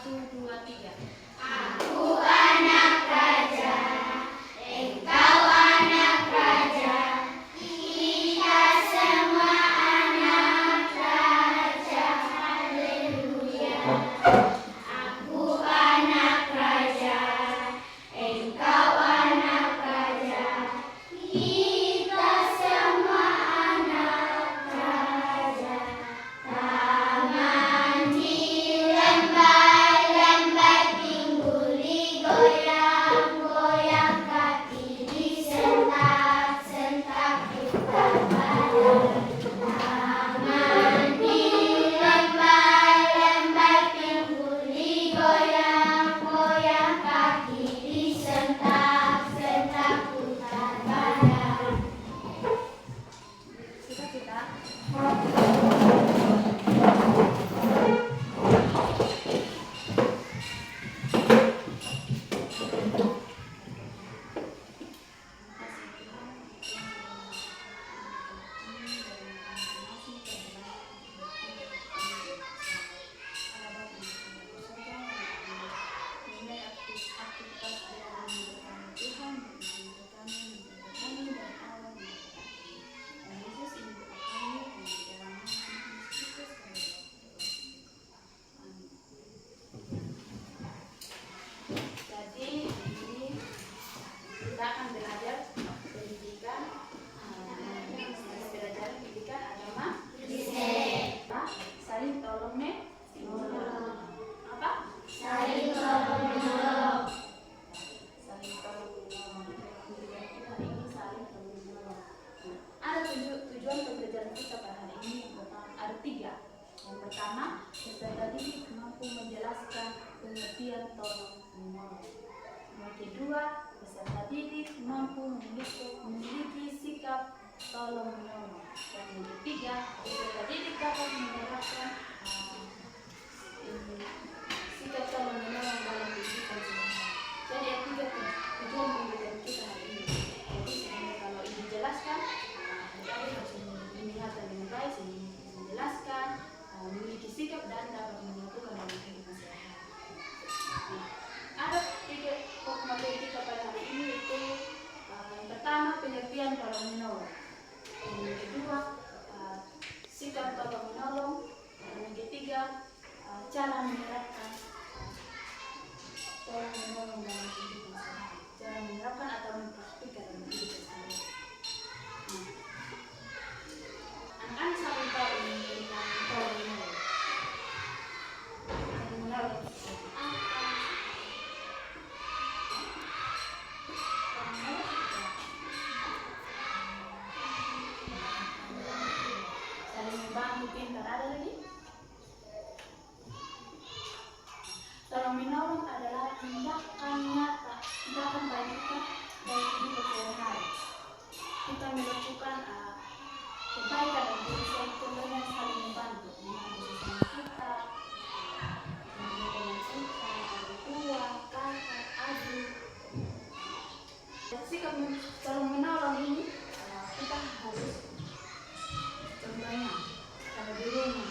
Satu, dua, tiga. Aku anak raja, engkau anak raja, kita semua anak raja. Haleluya. Aku anak raja, engkau anak raja, kita semua anak raja. Tangan dilembar-lembar, pingguli goyang-goyang, kaki disentak-sentak, putar badan. Tangan dilembar-lembar, pingguli goyang-goyang, kaki disentak-sentak, putar badan. Kita. Jadi ini kita akan belajar pendidikan, belajar pendidikan agama, saling tolong menolong. Apa? Saling tolong menolong. Saling tolong menolong. Pendidikan kita hari ini saling tolong menolong. Ada tujuan pembelajaran kita pada hari ini. Yang pertama ada 3. Yang pertama, peserta didik mampu menjelaskan pengertian tolong menolong. Yang kedua, peserta didik mampu memiliki sikap tolong menolong. Dan yang ketiga, peserta didik dapat menerapkan sikap tolong menolong dalam kehidupan sehari-hari. Jadi ada 3 tujuan pembelajaran kita hari ini. Jadi sebenarnya kalau ini dijelaskan, kita harus mendengarkan dengan baik, menjelaskan, memiliki sikap dan dapat melakukan dalam kehidupan sehari-hari. Ada 3 pokok materi kita pada hari ini, yaitu yang pertama pengertian tolong menolong, yang kedua sikap tolong menolong, dan yang ketiga cara menerapkan tolong menolong dalam kehidupan sehari-hari. Cara menerapkan atau mempraktikkan dalam kehidupan sehari-hari. Anak-anak saling tahu ini tentang tolong menolong. Tolong menolong. Saling membantu, pintar. Ada lagi? Tolong menolong adalah tindakan nyata, tindakan baik kita dalam kehidupan sehari-hari. Kita melakukan kebaikan dan berusaha contohnya saling membantu sesama kita, teman kita, orang tua, kakak, adik. Dan sikap tolong menolong ini kita harus, contohnya kalau di rumah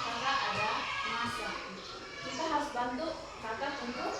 kakak ada masak, kita harus bantu kakak untuk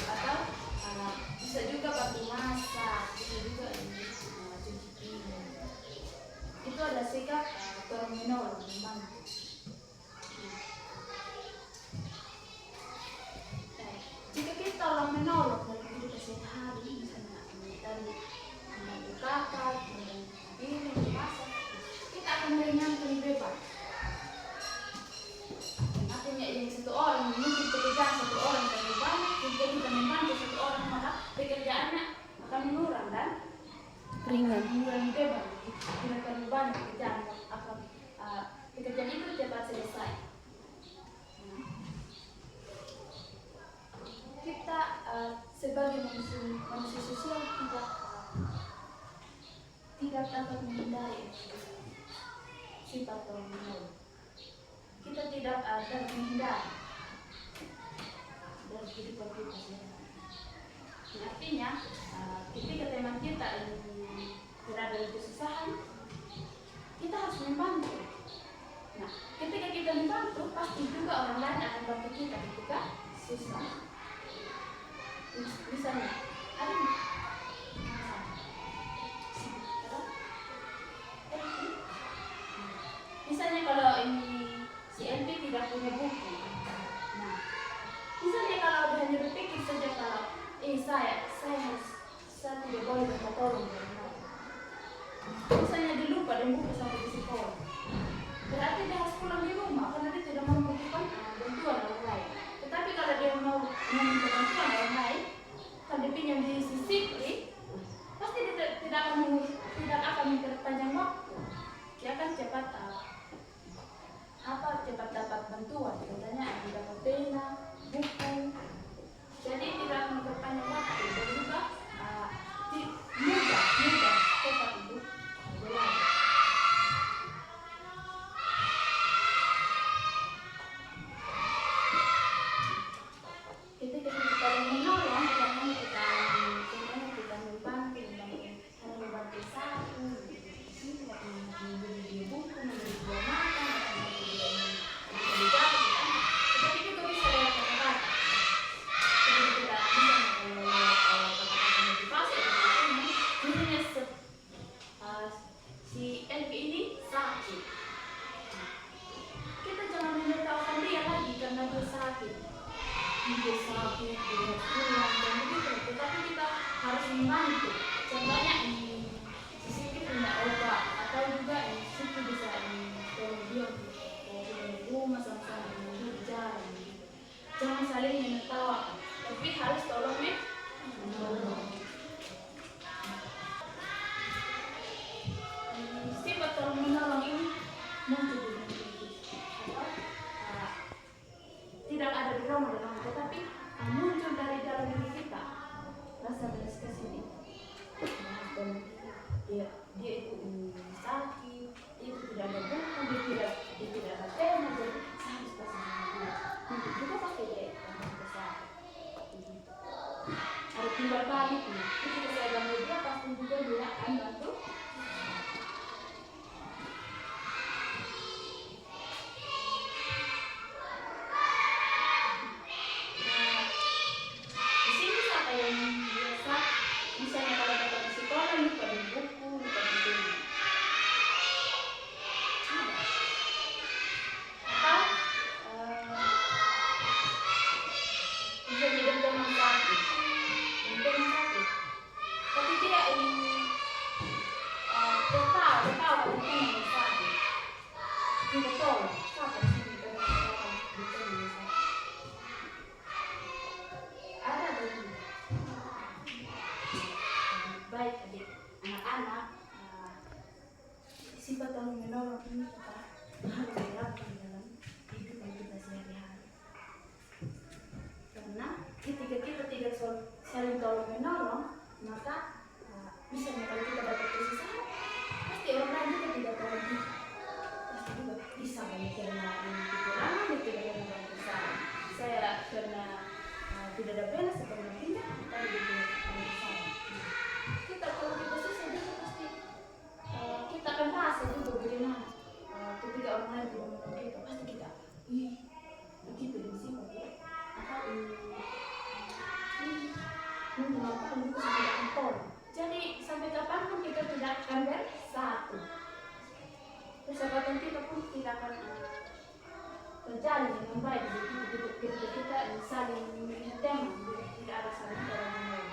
atau bisa juga bantu masak, bisa juga cuci piring. Itu adalah sikap tolong menolong, membantu. Jika kita tolong menolong dalam kehidupan sehari-hari, misalnya dari membantu kakak, membantu piring, memasak, kita akan meringankan beban. Artinya yang satu orang mungkin pekerjaan satu orang terlalu banyak, jika kita membantu satu orang maka pekerjaannya akan menurun dan ringan. mengurangi beban. Tidak terlalu banyak pekerjaan, akan pekerjaan itu cepat selesai. Kita sebagai manusia sosial tidak dapat menghindari sifat tolong menolong. Kita tidak dapat menghindari dari kehidupan kita sehari-hari. Artinya, ketika teman kita berada di kesusahan, kita harus membantu. Nah, ketika kita membantu, pasti juga orang tapi juga susah. Misalnya, ada nih, misalnya kalau ini si LP tidak punya buku, nah, misalnya kalau dia hanya berpikir saja kalau, saya tidak boleh minta tolong dari mereka. Misalnya dia lupa dan buku sampai di sekolah, berarti dia harus pulang di rumah karena dia tidak mau membutuhkan bantuan orang lain. Tetapi kalau dia mau meminta bantuan orang lain, kalau dia pinjam di Sikri, pasti dia tidak akan memperpanjang waktu. Dia akan cepat cepat dapat bantuan. Contohnya dia dapat pena, buku. Jadi tidak akan memperpanjang waktu dan juga mudah cepat itu belajar. Ketika kita menolong, tidak hanya kita membantu satu, memberi buku, memberi buah makan, memberi jalan, tetapi juga bisa lewat kata-kata. Jadi kita bisa lewat kata-kata motivasi. Misalnya si LP ini sakit, kita jangan memberitahukan dia lagi karena dia sakit. Dia sakit, dia pulang dan begitu. Tetapi kita harus membantu. Contohnya si Siti punya obat atau juga Siti bisa tolong dia di rumah sama-sama berjalan. Jangan saling menertawakan, tapi harus tolong menolong. Sifat tolong menolong ini muncul dengan tidak ada di rumah, tetapi muncul dari dalam diri kita rasa belas kasih. Dia itu sakit, itu tidak ada buku, dia tidak ada pena, jadi saya harus kasih dia. Mungkin juga pakai dia besar. Ada timbal balik nih. Ketika saya bantu dia, pasti juga dia akan bantu. Misalnya kalau dapat di sekolah, lupa di buku, lupa di buku. Atau bisa jadi teman sakit, tapi dia ini tertawa kalau teman sakit. Tidak tahu siapa sih di teman sakit. Ada begini. Baik adik, anak-anak, sifat tolong menolong ini harus diterapkan dalam hidup kita sehari-hari. Karena ketika kita tidak saling tolong menolong, maka misalnya kalau kita dapat kesusahan, pasti orang lain juga tidak tolong kita. Pasti juga bisa banyak karena kekurangan dan tidak ada yang besar. Saya karena tidak ada pena, saya pernah pindah, tapi tidak ada besar. Kalau kita susah juga pasti kita akan rasa juga bagaimana ketika orang lain tidak menolong kita, pasti kita begitu di sini atau menggunakan juga tidak kontrol. Jadi sampai kapanpun kita tidak akan bersatu, persahabatan kita pun tidak akan terjalin dengan baik. Jadi kita saling menentang, tidak ada saling tolong-menolong.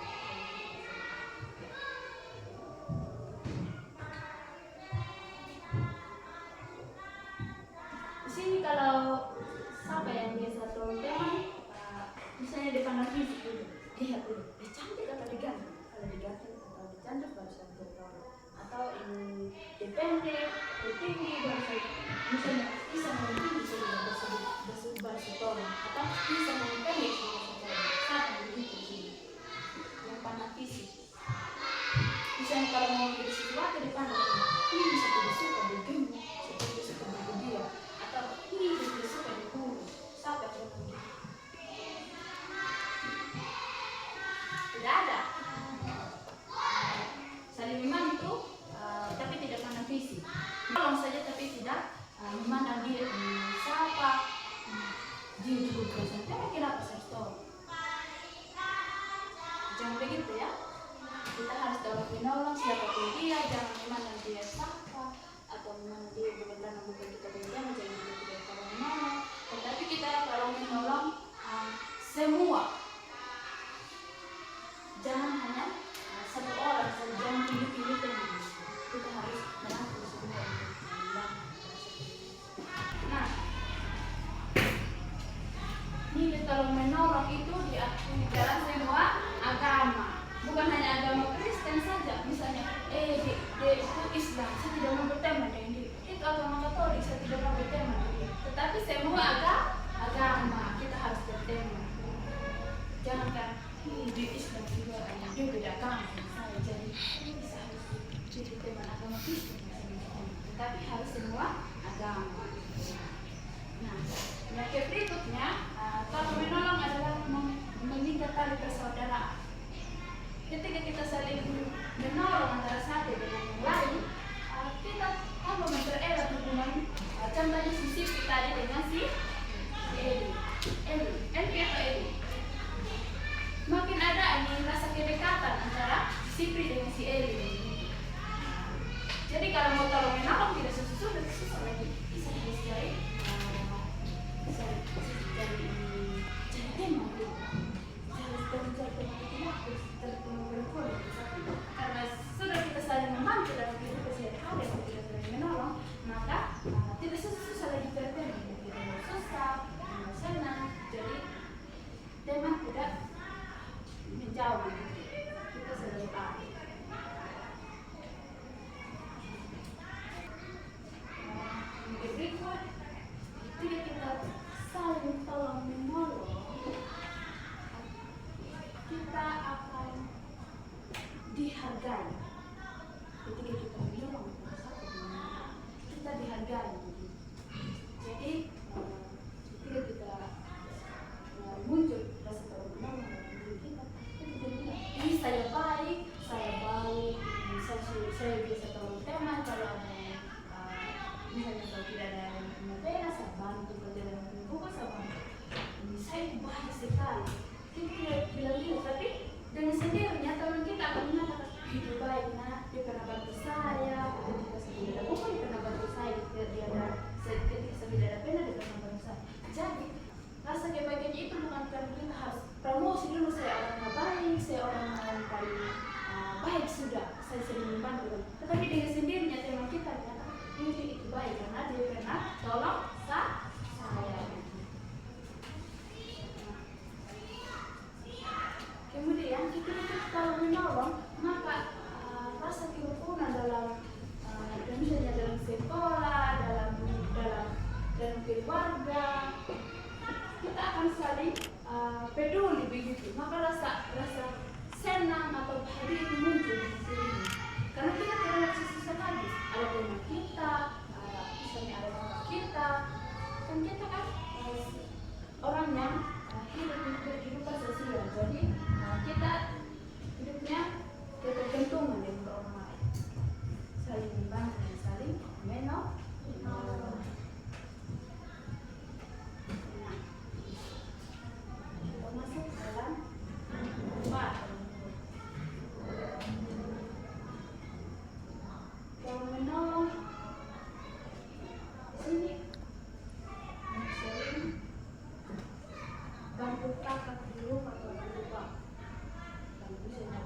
Sini kalau siapa yang biasa tolong teman, misalnya di pandang fisik dulu, lihat dulu, cantik atau diganteng? Kalau diganteng atau dicantik baru saja tolong. Atau ini dipendek, tinggi baru saja. Misalnya bisa mengikuti bisa baru tolong. Atau bisa mengikuti di buku presentasi kenapa saya stop? Jangan begitu ya. Kita harus tolong menolong siapapun dia, jangan memandang dia sapa atau memandang dia bukan kita jangan kita tolong menolong. Tetapi kita tolong menolong semua. Jangan hanya satu orang saja, jangan pilih-pilih teman. Kita harus merangkul semua untuk membantu. Nah, ini tolong menolong itu diakui di dalam semua agama, bukan hanya agama Kristen saja. Misalnya, dia itu Islam, saya tidak mau berteman dengan dia. Itu agama Katolik, saya tidak mau berteman dengan dia. Tetapi semua agama kita harus berteman. Jangan kan, di Islam juga dia beda agama saya, jadi bisa harus jadi teman agama Kristen. Tetapi harus semua agama. Nah, penyakit berikutnya, kalau menolong adalah mengikat tali persaudaraan. Ketika kita saling menolong antara satu dengan yang lain, kita mempererat hubungan. Contohnya si Sipi tadi dengan si Eli atau Eli. Makin ada ini rasa kedekatan antara si Sipi dengan si Eli. Jadi kalau mau tolong menolong tidak susah lagi. Bisa cari tema itu. Karena sudah kita saling membantu dalam kehidupan sehari-hari, kita saling menolong, maka tidak susah lagi bertemu. Kita mau susah, mau senang, jadi teman tidak menjauh. Kita selalu tahu. Berikut, ketika kita saling tolong menolong, kita akan dihargai. Ketika kita menolong kita dihargai. Jadi ketika kita muncul rasa tolong menolong dalam diri kita bilang, ini saya baik, saya biasa tolong teman. Kalau ada misalnya kalau tidak ada yang punya pena, saya bantu. Kalau tidak ada yang punya buku, saya bantu. Ini saya baik sekali. Kita bilang gitu, tapi dengan sendirinya teman kita akan mengatakan itu baik, nah dia pernah bantu saya. Ketika saya tidak ada buku, dia pernah bantu saya. Ketika saya tidak ada pena, dia pernah bantu saya. Jadi rasa kebahagiaan itu bukan karena kita harus promosi dulu, saya orang yang baik, saya orang yang paling baik sudah, saya sering membantu. Tetapi dengan sendirinya teman kita menyatakan itu baik karena dia pernah tolong saya. Kemudian ketika kita tolong menolong, maka rasa kerukunan dalam misalnya dalam sekolah, dalam keluarga, kita akan saling peduli begitu. Maka rasa senang atau bahagia itu muncul di sini. Karena kita tidak ada susah lagi. Ada teman kita, misalnya ada kakak kita, kan kita kan orang yang hidup kehidupan sosial. Jadi kita hidupnya ketergantungan dengan orang lain, saling membantu dan saling menolong. Kita masuk dalam 4. Kalau menolong sini sering bantu kakak dulu atau lupa.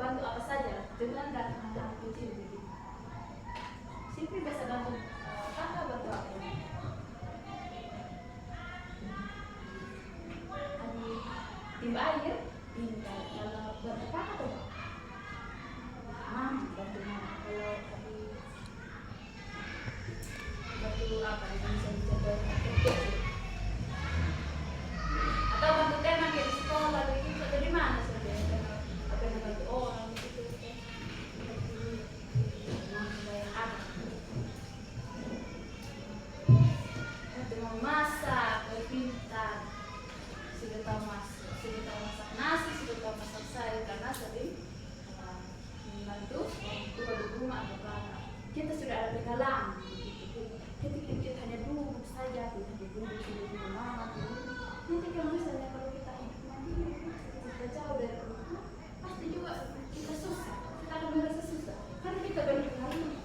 Bantu apa saja dengan dan hal kecil begitu. Sipi bisa bantu kakak bantu apa ini? Tim air, pintar. Kalau bantu kakak tuh bantu mama. Kalau bantu apa yang bisa dicoba kecil. Atau bantu teman kayak di sekolah begitu. Dari mana sebenarnya? Apa yang bantu orang gitu? Bantu mau masak, pintar. Sudah tahu masak nasi, sudah tahu masak sayur karena sering membantu untuk di rumah atau apa. Kita sudah ada pengalaman. Ketika kita hanya duduk saja, kita duduk di rumah, Jadi kalau misalnya kalau kita hidup mandiri, kita jauh dari rumah, pasti juga kita susah. Kita akan merasa susah karena kita baru kenal rumah.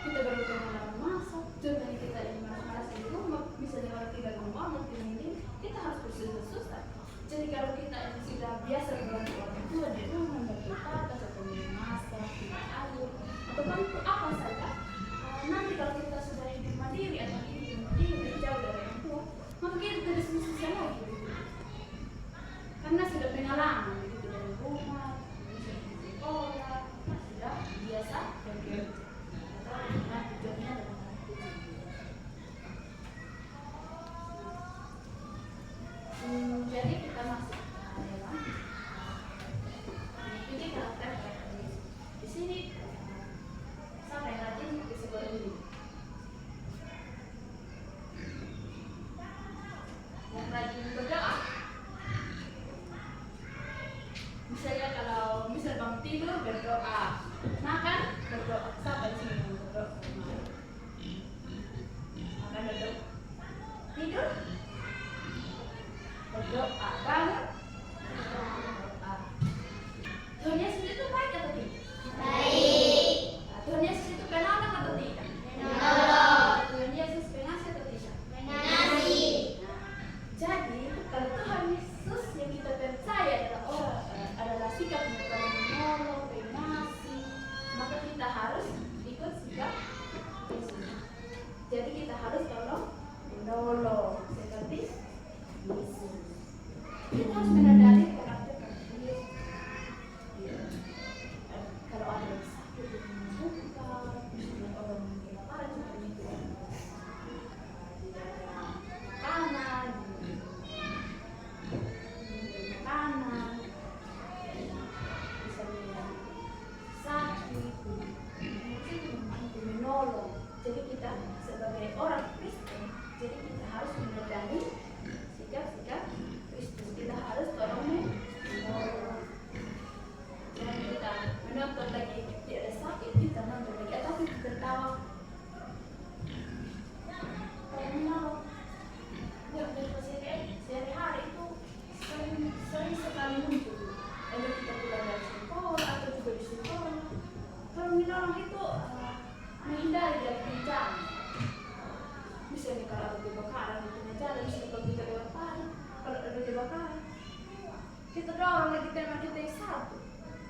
Kita baru kenal masak. Contohnya kita ini malas di rumah, misalnya kalau tidak mau ini, kita harus bersusah-susah. Jadi kalau kita ini sudah biasa membantu orang tua di rumah, membantu kakak, atau memasak, air, atau bantu apa saja, nanti kalau kita sudah hidup mandiri atau hidup mandiri jauh dari orang tua, maka kita tidak susah lagi gitu. Karena sudah pengalaman gitu dari rumah, di sekolah, sudah biasa bekerja atau dengan tujuannya dengan jadi kita masuk ke dalam ini karakter di sini sampai rajin disebut ini yang rajin berdoa. Misalnya kalau bangun tidur berdoa, makan berdoa, siapa di sini yang berdoa? Makan berdoa, tidur berdoa, bangun berdoa. Tuhan Yesus itu baik atau tidak? Baik. Tuhan Yesus itu penolong atau tidak? Penolong. Tuhan Yesus pengasih atau tidak? Pengasih. Jadi kalau Tuhan Yesus yang kita percaya adalah sikapnya adalah menolong, pengasih, maka kita harus ikut sikap Yesus. Jadi kita harus tolong menolong seperti Yesus. Kita harus menyadari karakter Yesus. Kalau ada yang sakit disembuhkan, misalnya orang yang kelaparan seperti itu, tidak ada makanan, misalnya sakit, itu menolong. Jadi kita sebagai orang Kristen, jadi kita harus menyadari sikap-sikap Kristus. Kita harus tolong menolong. Jangan kita menonton lagi tidak ada sakit, kita nonton lagi atau kita tertawa. Kalau menolong, yang sehari-hari itu sering sekali muncul. Ada kita pulang dari sekolah atau juga di sekolah. Kalau menolong itu menghindari dari bencana. Misalnya kalau ada kebakaran di tengah jalan, misalnya kalau kita lewat pagi, kalau ada kebakaran, kita dorong lagi teman kita yang satu.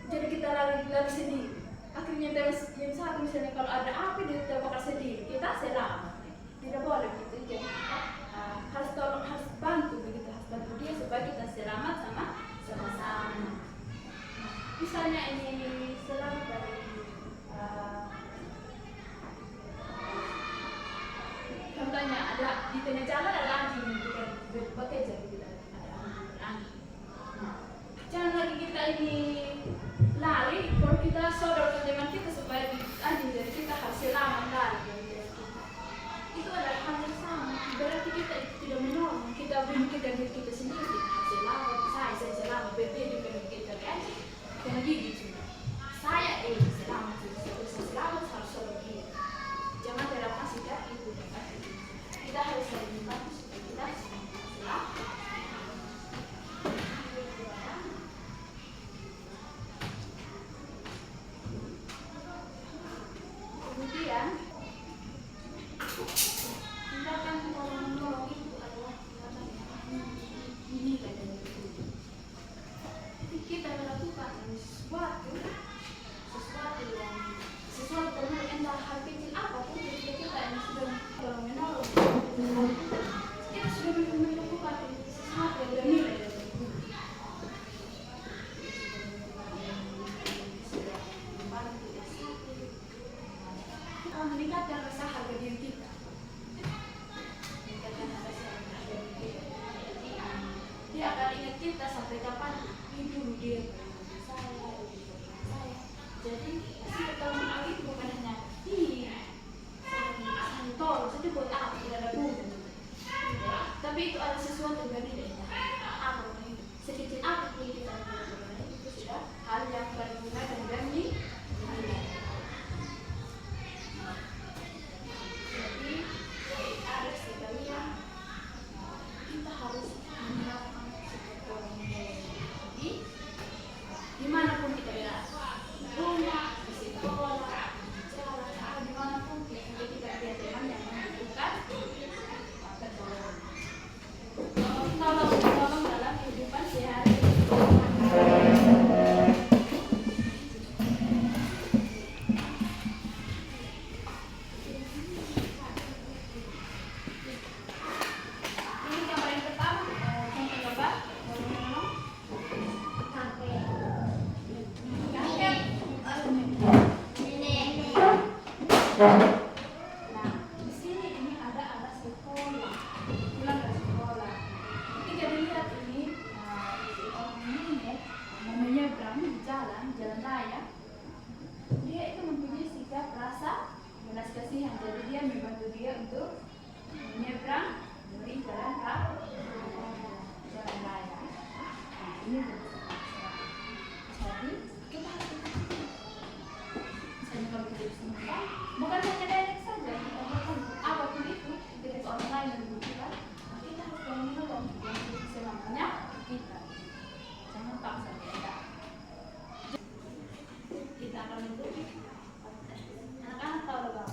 Jadi kita lari sendiri. Akhirnya teman yang satu misalnya kalau ada api dia terbakar sendiri, kita selamat. Tidak boleh gitu. Jadi harus tolong, harus bantu begitu, harus bantu dia supaya kita selamat sama-sama. Misalnya ini selamat dari contohnya ada di tengah jalan ada anjing yang bekerja gitu, ada anjing. Jangan lagi kita ini lari, kalau kita sodor ke teman kita supaya anjing dari kita harus selamat lari dari kita. Itu adalah hal yang sama. Berarti kita tidak menolong, kita memikirkan diri kita sendiri. Selamat, saya selamat, berbeda dengan kita anjing, kena gigit juga. Saya selamat, saya selamat harus sodor dia. Jangan terlepas sikap itu. Kita harus saling membantu supaya kita selamat. Kemudian tindakan orang menolong itu adalah tindakan yang dinilai dari itu. Jadi kita melakukan sesuatu karena entah hal kecil apapun, ketika kita yang sudah menolong, kita sudah melakukan sesuatu yang bernilai dari itu. Meningkatkan rasa harga diri kita. Dia akan ingat kita sampai kapan. Ini dulu dia saya. Jadi si pertolongan itu bukan hanya saya tolong saja buat apa, tidak ada guna. Tapi itu ada sesuatu yang bernilai. Apa itu? Sekecil apa pun kita lakukan itu sudah hal yang berguna dan bernilai. Jadi ada sekalian kita harus ini jadi kita harus ikuti. Misalnya kalau kita bisa makan, bukan hanya direct saja, kita makan apapun itu ketika orang lain yang membutuhkan, kita harus menolong yang semampunya kita. Jangan paksa kita. Kita akan mengikuti. Anak-anak tahu apa?